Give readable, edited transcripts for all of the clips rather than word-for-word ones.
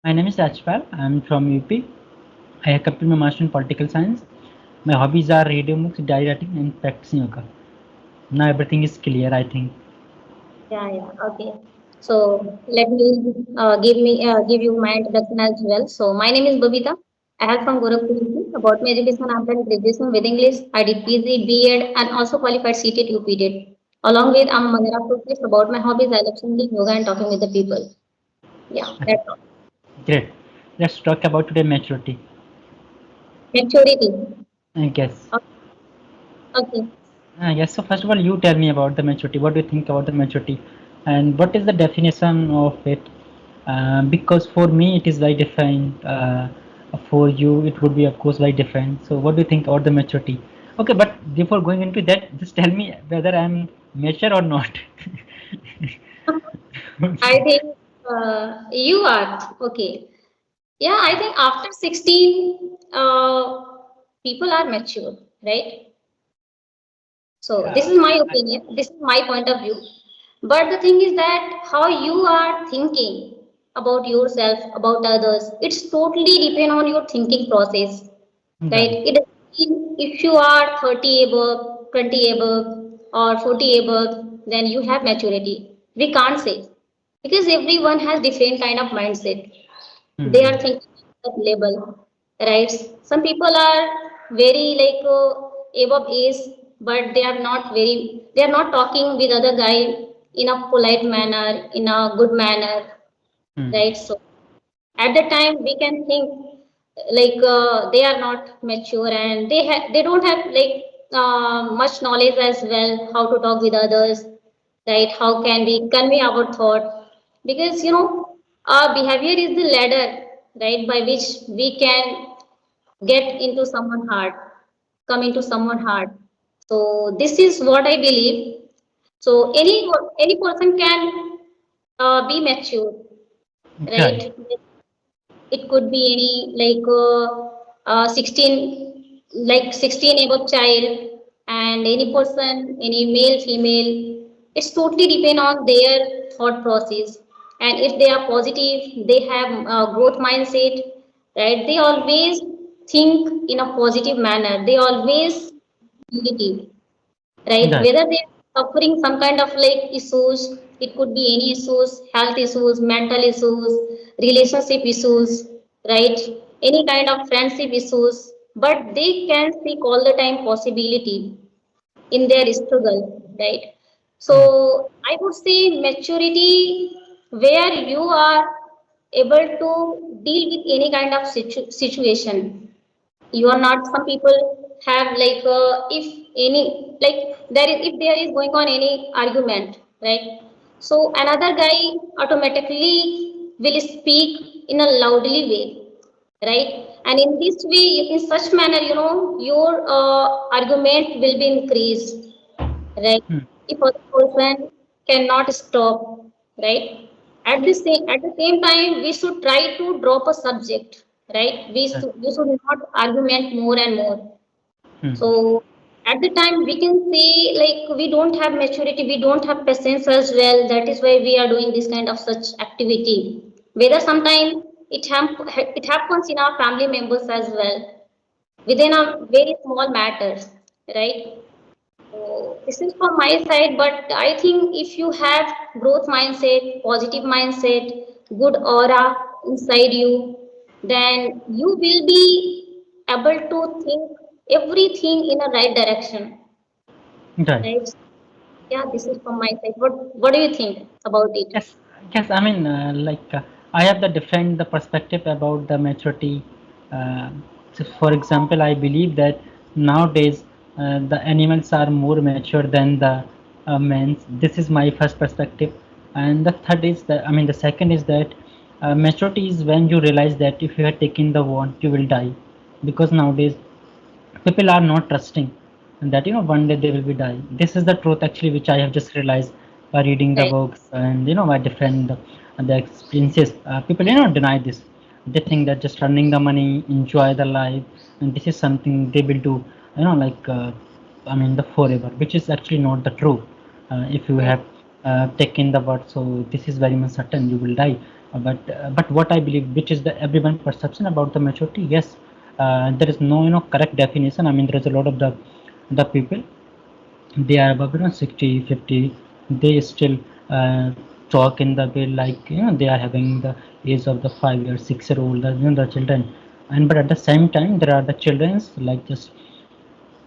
My name is Rajpal. I'm from UP. I have completed my master in political science. My hobbies are reading books, diary writing, and practicing yoga. Now everything is clear, I think. Yeah, yeah. Okay. So let me give you my introduction as well. So my name is Babita. I have from Gorakhpur. UP. About my education, I've done graduation with English. I did PG, B.Ed, and also qualified CTET, UP did. Along with I'm Manira Focus. About my hobbies, I love singing, yoga, and talking with the people. Yeah, Okay, that's all. great. Let's talk about today maturity. Maturity. I guess. Okay. Yes. So first of all, you tell me about the maturity. What do you think about the maturity, and what is the definition of it? Because for me, it is very different. For you, it would be, of course, very different. So, what do you think about the maturity? Okay, but before going into that, just tell me whether I'm mature or not. I think you are okay. Yeah, I think after 16, people are mature, right? So this Yeah. is my opinion. This is my point of view. But the thing is that how you are thinking about yourself, about others, it's totally depend on your thinking process, right? Right. It doesn't mean if you are 30 above, 20 above, or 40 above, then you have maturity. We can't say because everyone has different kind of mindset. They are Hmm. thinking at that level, right? Some people are very like above age, but they are not talking with other guy in a polite manner, in a good manner, Hmm. right? So at the time we can think like they are not mature and they don't have like much knowledge as well how to talk with others, right? How can we convey our thought, because our behavior is the ladder, right, by which we can get into someone heart, come into someone heart. So this is what I believe. So any person can be mature, Right. right? It could be any like 16, like 16 above child, and any person, any male, female. It's totally depend on their thought process. And if they are positive, they have growth mindset, right? They always think in a positive manner. They always positive, right? Right. Whether they are suffering some kind of like issues, it could be any issues, health issues, mental issues, relationship issues, right? Any kind of friendship issues, but they can seek all the time possibility in their struggle, right? So Hmm. I would say maturity where you are able to deal with any kind of situation. You are not, some people have like if any, like there is, if there is going on any argument, right? So another guy automatically will speak in a loudly way, right? And in this way, in such manner, your argument will be increased, right? Hmm. If other person cannot stop, right? At the same time, we should try to drop a subject, right? Right. We should not argument more and more. Hmm. So at the time we can say like we don't have maturity, we don't have patience as well. That is why we are doing this kind of such activity. Whether sometime it happens in our family members as well, within a very small matters, right? So this is from my side, but I think if you have growth mindset, positive mindset, good aura inside you, then you will be able to think everything in a right direction, Right. right? Yeah, this is from my side. What do you think about it? Yes, yes. I mean, I have the different the perspective about the maturity. Uh, so for example, I believe that nowadays the animals are more mature than the men. This is my first perspective, and the third is that I mean the second is that maturity is when you realize that if you are taking the want, you will die, because nowadays people are not trusting and that one day they will be dying. This is the truth actually which I have just realized by reading the Right. books and by different the experiences. People deny this. They think that just earning the money, enjoy the life, and this is something they will do, like I mean the forever, which is actually not the truth. If you Right. have taken the word, so this is very much certain you will die. But what I believe, which is the everyone perception about the maturity, yes, there is no correct definition. I mean, there is a lot of the people, they are above 60, 50, they still talk in the way like they are having the age of the 5 year 6 year old, the children. And but at the same time there are the childrens like just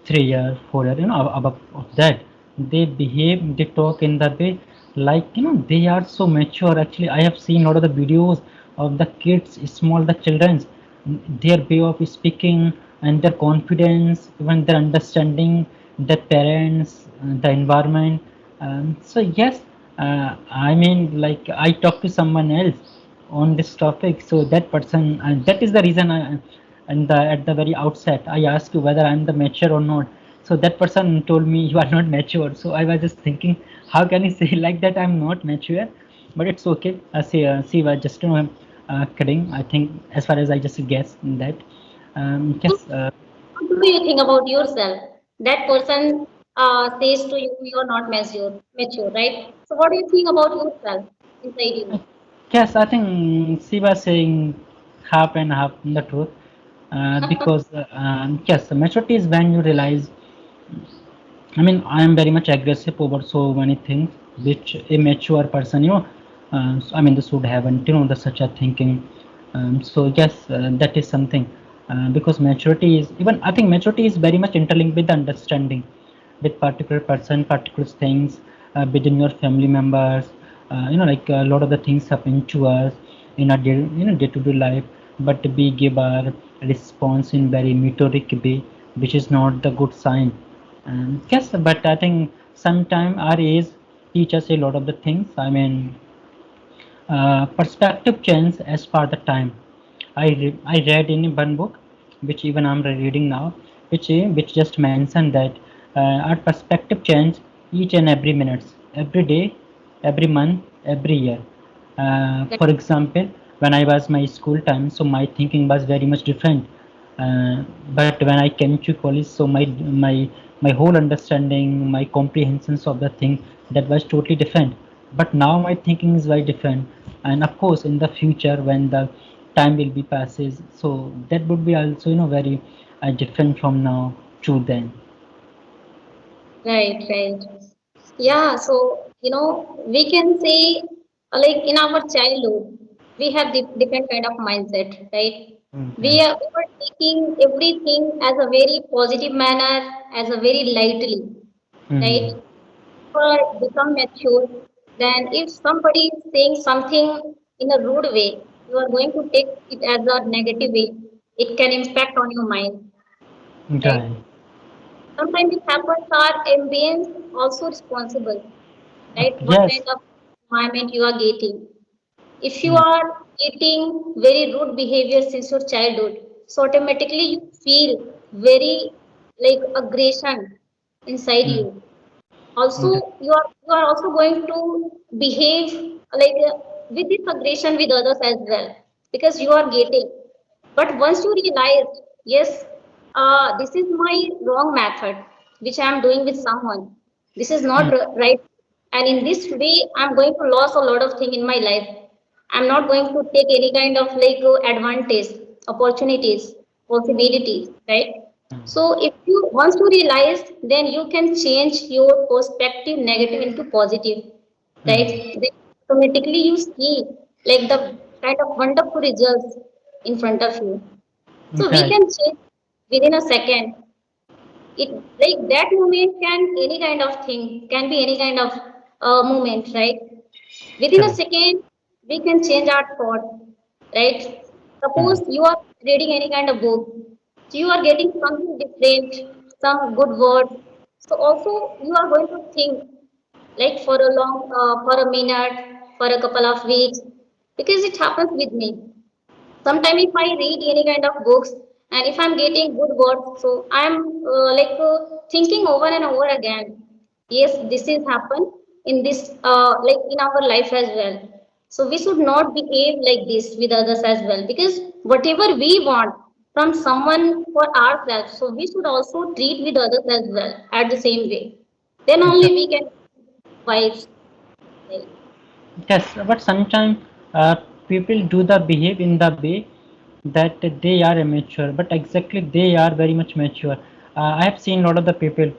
3 year 4 year, above of that, they behave, they talk in the way like they are so mature. Actually, I have seen a lot of the videos of the kids, small the childrens, their way of speaking and their confidence, even their understanding their parents, the environment. So yes, I mean, like I talk to someone else on this topic, so that person, and that is the reason and at the very outset I asked you whether I'm the mature or not. So that person told me you are not mature. So I was just thinking, how can you say like that I'm not mature? But it's okay. I say, see, I just kidding. I think as far as I just guess that. So Yes, what do you think about yourself? That person says to you, you're not mature, right? So what do you think about yourself inside you? yes. I think she was saying half and half the truth. Because yes, the maturity is when you realize, I mean, I am very much aggressive over so many things, which a mature person, I mean, this would haven't, the such a thinking. So yes, that is something, because maturity is even. I think maturity is very much interlinked with understanding, with particular person, particular things within your family members. Like a lot of the things happen to us in our day-to-day life, but we give our response in very meteoric way, which is not the good sign. Yes, but I think sometime our age teach us a lot of the things. I mean, perspective change as per the time. I read in one book, which even I'm reading now, which just mentioned that our perspective change each and every minutes, every day, every month, every year. For example, when I was my school time, so my thinking was very much different. But when I came to college, so my whole understanding, my comprehensions of the thing, that was totally different. But now my thinking is very different, and of course, in the future when the time will be passes, so that would be also very different from now to then. Right, right. Yeah, so we can say like in our childhood, we have different kind of mindset, right? Okay. We were taking everything as a very positive manner, as a very lightly, Hmm. right? For become mature, then if somebody is saying something in a rude way, you are going to take it as a negative way. It can impact on your mind, right? Right. Sometimes it happens our ambience also responsible, right? What kind Yes. of environment you are getting. If you Hmm. are getting very rude behavior since your childhood, so automatically you feel very like aggression inside Hmm. you. Also, Right. you are also going to behave like with this aggression with others as well because you are getting. But once you realize, yes, this is my wrong method, which I am doing with someone. This is Hmm. not right, and in this way, I'm going to lose a lot of thing in my life. I'm not going to take any kind of like advantage, opportunities, possibilities, right? So if you once you realize, then you can change your perspective negative into positive, right? Hmm. Then automatically you see like the kind of wonderful results in front of you. So we Right. can change within a second. It like that moment can any kind of thing can be any kind of moment, right? Within a Correct. second, we can change our thought, right? Hmm. Suppose you are reading any kind of book, so you are getting something different, some good word. So also you are going to think like for a minute, for a couple of weeks, because it happens with me. Sometimes if I read any kind of books and if I'm getting good words, so I'm thinking over and over again, yes, this is happen in this like in our life as well. So we should not behave like this with others as well, because whatever we want from someone for ourselves, so we should also treat with others as well at the same way, then only we can vibes, right? Yes, but sometimes uh, people do the behave in the way that they are immature, but exactly they are very much mature. I have seen a lot of the people,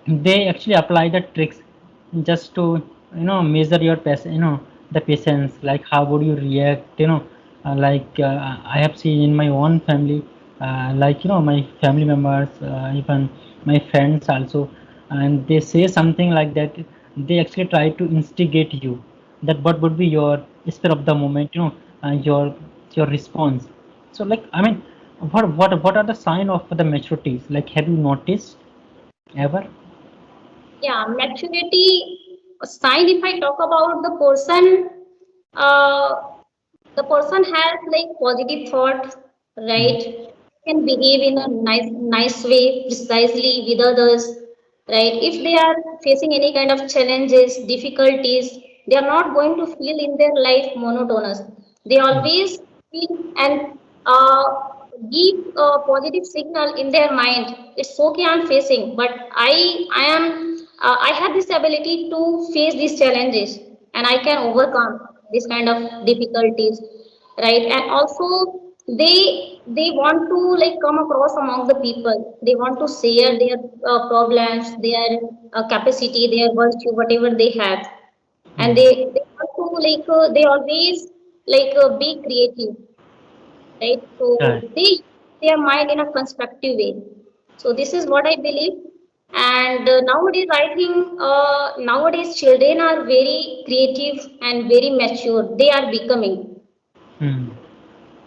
they actually apply the tricks just to measure your patience, the patience, like how would you react, I have seen in my own family, my family members, even my friends also, and they say something like that, they actually try to instigate you, that what would be your spur of the moment, your response. So like, I mean, what are the sign of the maturities, like have you noticed ever? Yeah, maturity sign, if I talk about the person, uh, the person has like positive thought, Mm. right? Can behave in a nice way, precisely with others, right? If they are facing any kind of challenges, difficulties, they are not going to feel in their life monotonous. They Mm. always feel and uh, give a positive signal in their mind. It's okay, I'm facing, but I have this ability to face these challenges, and I can overcome this kind of difficulties, right? And also they want to like come across among the people. They want to share their problems, their capacity, their virtue, whatever they have, and Mm. they want to like they always like be creative, right? So Right. they use their mind in a constructive way. So this is what I believe. And nowadays, I think nowadays children are very creative and very mature. They are becoming Mm.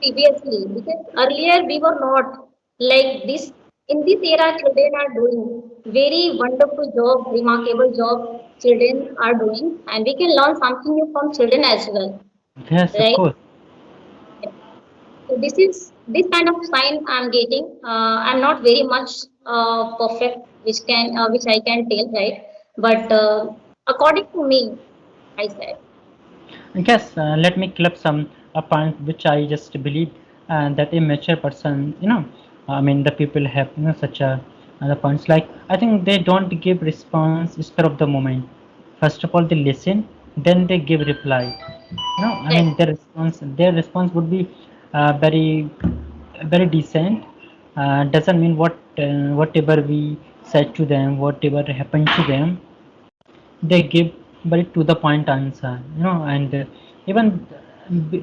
previously, because earlier we were not like this. In this era, children are doing very wonderful job, remarkable job. Children are doing, and we can learn something new from children as well, Yes, of right? course. So this is this kind of sign I'm getting. I'm not very much perfect, which I can tell, right? But according to me, I said, Yes, let me clip some a point which I just believe, that a mature person, I mean, the people have, such a other points. Like, I think they don't give response spur of the moment. First of all, they listen, then they give reply. I right, mean, their response would be very, very decent. Doesn't mean whatever we said to them, whatever happened to them, they give very to the point answer, and even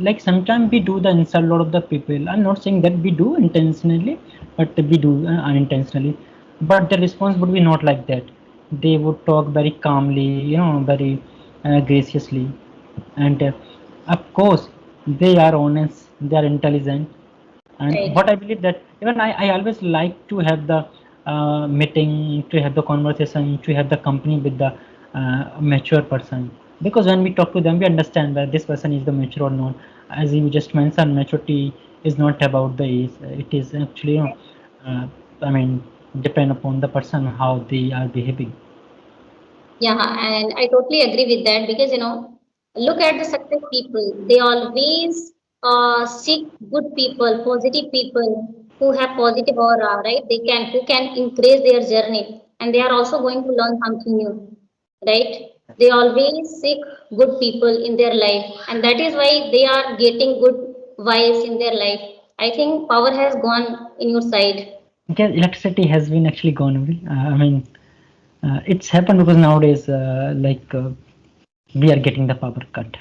like sometimes we do the insult a lot of the people. I'm not saying that we do intentionally, but we do unintentionally, but the response would be not like that. They would talk very calmly, very graciously, and of course they are honest, they are intelligent. And right. what I believe that even I always like to have the meeting, to have the conversation, to have the company with the mature person, because when we talk to them we understand that this person is the mature or not. As you just mentioned, maturity is not about the age, it is actually, uh, I mean, depend upon the person how they are behaving. Yeah, and I totally agree with that because look at the success people. They always seek good people, positive people who have positive aura, right? Who can increase their journey, and they are also going to learn something new, right? They always seek good people in their life, and that is why they are getting good vibes in their life. I think power has gone in your side. Because electricity has been actually gone away, I mean, it's happened because nowadays, we are getting the power cut.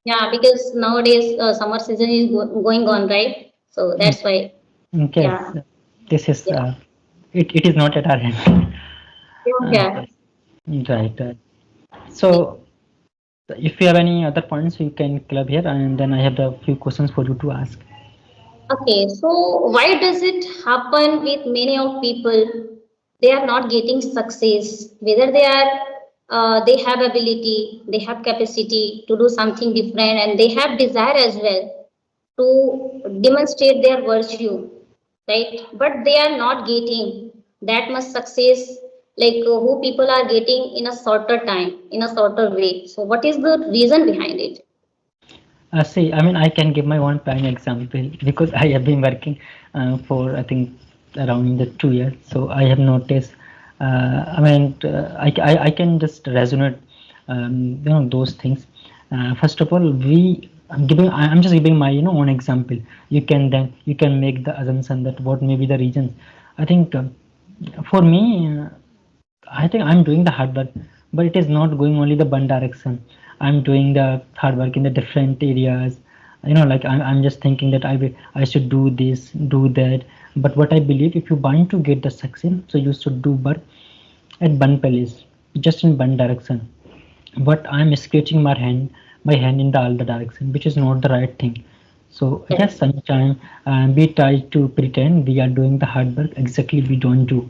Yeah, because nowadays summer season is going on, right? So that's why. Yeah, Yes, this is, yeah, it is not at our hand. yeah. Yes, right, right. So, if you have any other points, you can club here, and then I have the few questions for you to ask. Okay, so why does it happen with many of people? They are not getting success. Whether they have ability, they have capacity to do something different, and they have desire as well to demonstrate their virtue, right? But they are not getting that much success like who people are getting in a shorter time, in a shorter way. So, what is the reason behind it? See, I mean, I can give my one prime example because I have been working for, I think, around the 2 years. So I have noticed. I mean, I can just resonate, those things. First of all, we I'm just giving my own example. You can make the assumption that what may be the reasons. I think for me, I think I'm doing the hard work, but it is not going only the one direction. I'm doing the hard work in the different areas. Like I'm just thinking that I should do this, do that. But what I believe, if you want to get the success, so you should do work at one place, just in one direction. But I'm scratching my hand in the other direction, which is not the right thing. So Yes. yes, sometimes we try to pretend we are doing the hard work. Exactly, we don't do.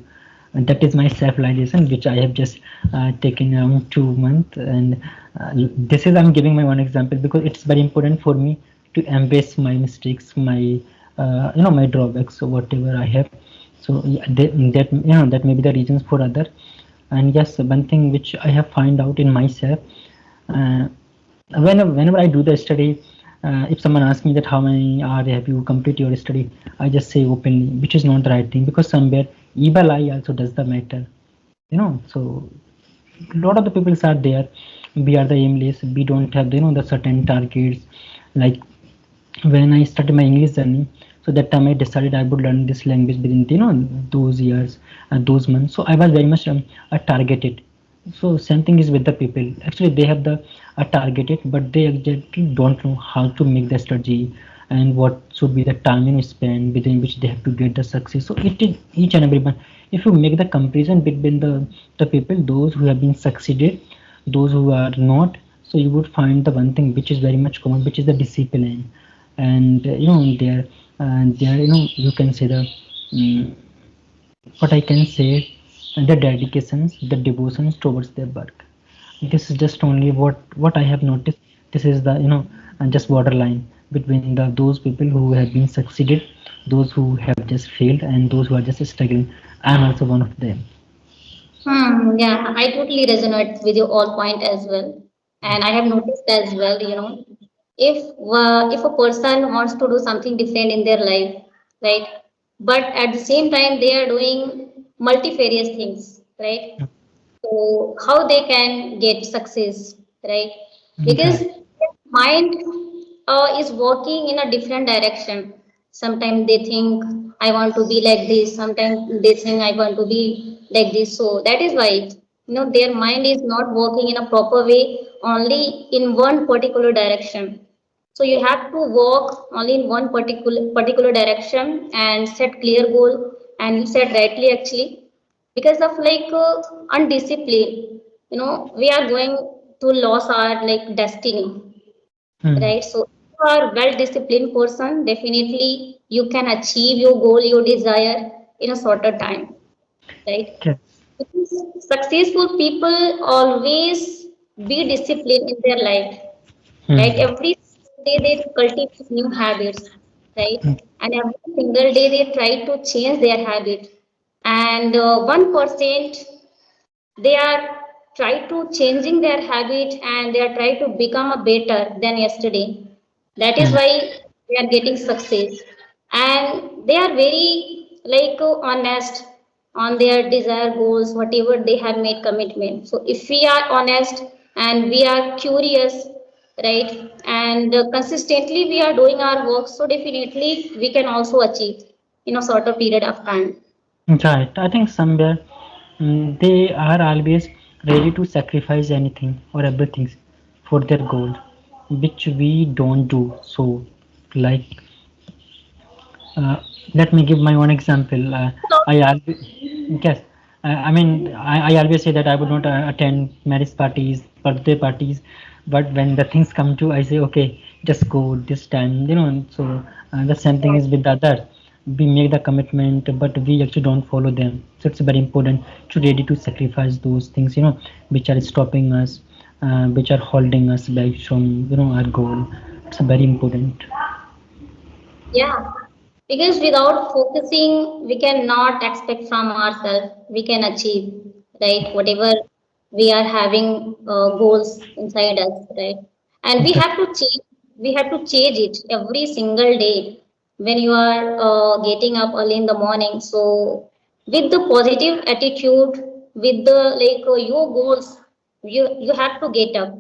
And that is my self-realization, which I have just taken around 2 months. And this is I'm giving my one example because it's very important for me to embrace my mistakes, my my drawbacks, so whatever I have. So yeah, that may be the reasons for other. And yes, one thing which I have find out in myself, uh, whenever I do the study, if someone asks me that how many hours have you complete your study, I just say openly, which is not the right thing because somewhere evil eye also does the matter. So a lot of the peoples are there. We are the aimless. We don't have the certain targets. Like when I started my English journey, so that time I decided I would learn this language within those years and those months. So I was very much targeted. So same thing is with the people. Actually, they have the targeted, but they exactly don't know how to make the strategy and what should be the time span within which they have to get the success. So it is each and every one. If you make the comparison between the people, those who have been succeeded, those who are not, so you would find the one thing which is very much common, which is the discipline. And there you can say the what I can say, the dedications, the devotions towards their work. This is just only what I have noticed. This is the just borderline between those people who have been succeeded, those who have just failed, and those who are just struggling. I am also one of them. Yeah, I totally resonate with your all point as well. And I have noticed as well, if a person wants to do something different in their life, right? But at the same time, they are doing multifarious things, right? So how they can get success, right? Because Right. mind is working in a different direction. Sometimes they think I want to be like this. Sometimes they think I want to be like this. So that is why their mind is not working in a proper way, only in one particular direction. So you have to work only in one particular direction and set clear goal. And you said rightly actually, because of like undiscipline, we are going to lose our like destiny, Hmm. right? So if you are well disciplined person, definitely you can achieve your goal, your desire in a shorter time, right? Yes. Because successful people always be disciplined in their life, right? Hmm. Every day they cultivate new habits, right? And every single day they try to change their habit. And 1% they are try to changing their habit and they are try to become a better than yesterday. That is Hmm. why they are getting success, and they are very like honest on their desired goals, whatever they have made commitment. So if we are honest and we are curious, right, and consistently we are doing our work, so definitely we can also achieve in a shorter period of time. Right. I think somewhere they are always ready to sacrifice anything or everything for their goal, which we don't do. So, like, uh, let me give my own example. I always, yes, I mean, I always say that I would not attend marriage parties, birthday parties, but when the things come to, I say, okay, just go this time, So the same thing is with the other. We make the commitment, but we actually don't follow them. So it's very important to ready to sacrifice those things, which are stopping us, which are holding us back from, our goal. It's very important. Yeah, because without focusing, we cannot expect from ourselves we can achieve, right? Whatever we are having goals inside us, right? And we have to change. We have to change it every single day when you are getting up early in the morning. So with the positive attitude, with the like your goals, you have to get up,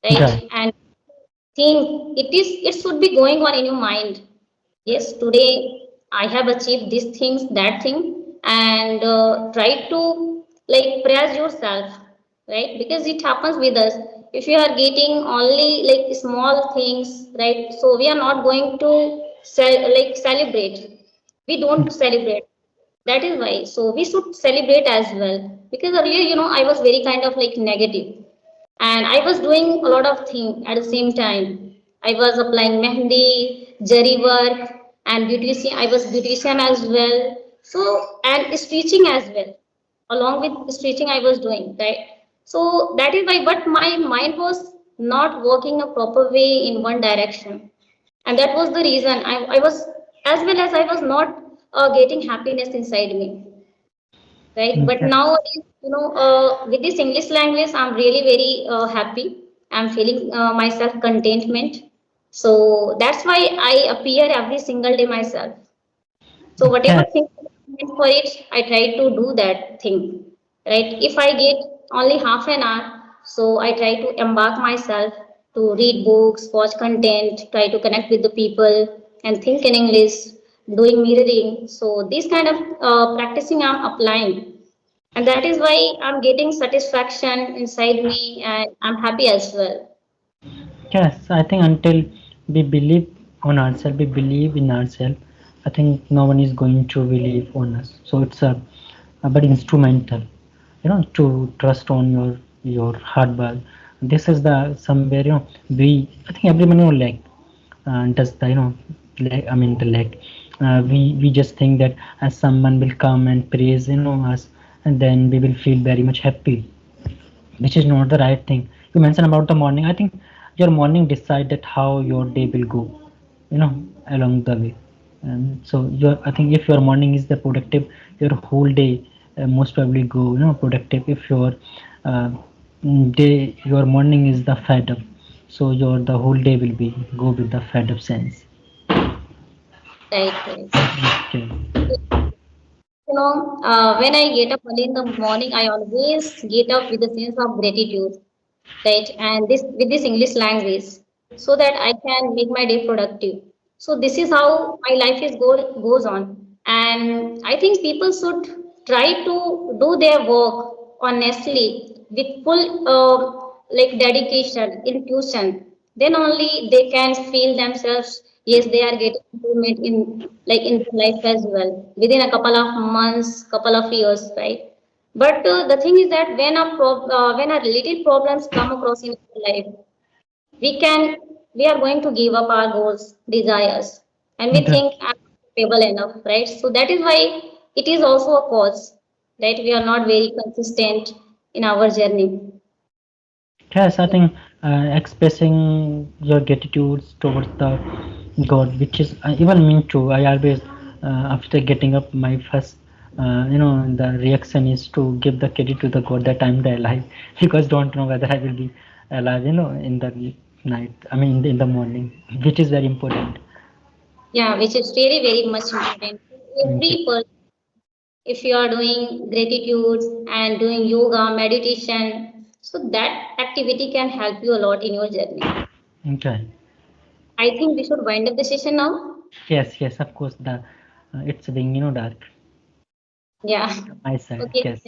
right? Right. And think it should be going on in your mind. Yes, today I have achieved these things, that thing, and try to like praise yourself, right? Because it happens with us. If you are getting only like small things, right, so we are not going to celebrate. We don't celebrate. That is why, so we should celebrate as well. Because earlier, I was very kind of like negative, and I was doing a lot of things at the same time. I was applying mehndi, jari work, and beautician. I was beautician as well. So, and stitching as well. Along with stitching, I was doing, right. So that is why, but my mind was not working a proper way in one direction, and that was the reason I was, as well as I was not getting happiness inside me, right? But Okay. nowadays, with this English language, I'm really very happy. I'm feeling myself contentment. So that's why I appear every single day myself. So whatever Okay. thing I meant for it, I try to do that thing, right? If I get only half an hour, so I try to embark myself to read books, watch content, try to connect with the people, and think in English, doing mirroring. So this kind of practicing I'm applying, and that is why I'm getting satisfaction inside me, and I'm happy as well. Yes, I think until we believe on ourselves, we believe in ourselves, I think no one is going to believe on us. So it's a but instrumental, to trust on your hard work. This is the somewhere, we, I think everyone, like does the, like, I mean the like, we just think that as someone will come and praise, us, and then we will feel very much happy, which is not the right thing. You mentioned about the morning. I think your morning decided how your day will go, along the way. And so I think if your morning is the productive, your whole day most probably go, productive. If uh, your morning is the fed up, so your the whole day will be go with the fed up sense. Right, right. Okay. When I get up early in the morning, I always get up with a sense of gratitude, right? And this with this English language, so that I can make my day productive. So this is how my life goes on, and I think people should try to do their work honestly with full like dedication, intuition. Then only they can feel themselves. Yes, they are getting improvement in like in their life as well within a couple of months, couple of years, right? But the thing is that when a little problems come across in our life, we can we are going to give up our goals, desires, and we Okay. think I'm capable enough, right? So that is why it is also a cause, right? We are not very consistent in our journey. Yes, I think expressing your gratitude towards the God, which is even me too. I always, after getting up, my first, the reaction is to give the credit to the God that I'm the alive, because don't know whether I will be alive, in the night. I mean, in the morning, which is very important. Yeah, which is really very much important. Okay. Every person, if you are doing gratitude and doing yoga, meditation, so that activity can help you a lot in your journey. Okay. I think we should wind up the session now. Yes, yes, of course. The it's being, dark. Yeah. My side. Okay. Yes.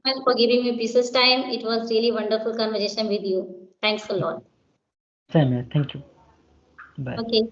Thank you for giving me precious time. It was really wonderful conversation with you. Thanks a lot. Same here. Thank you. Bye. Okay.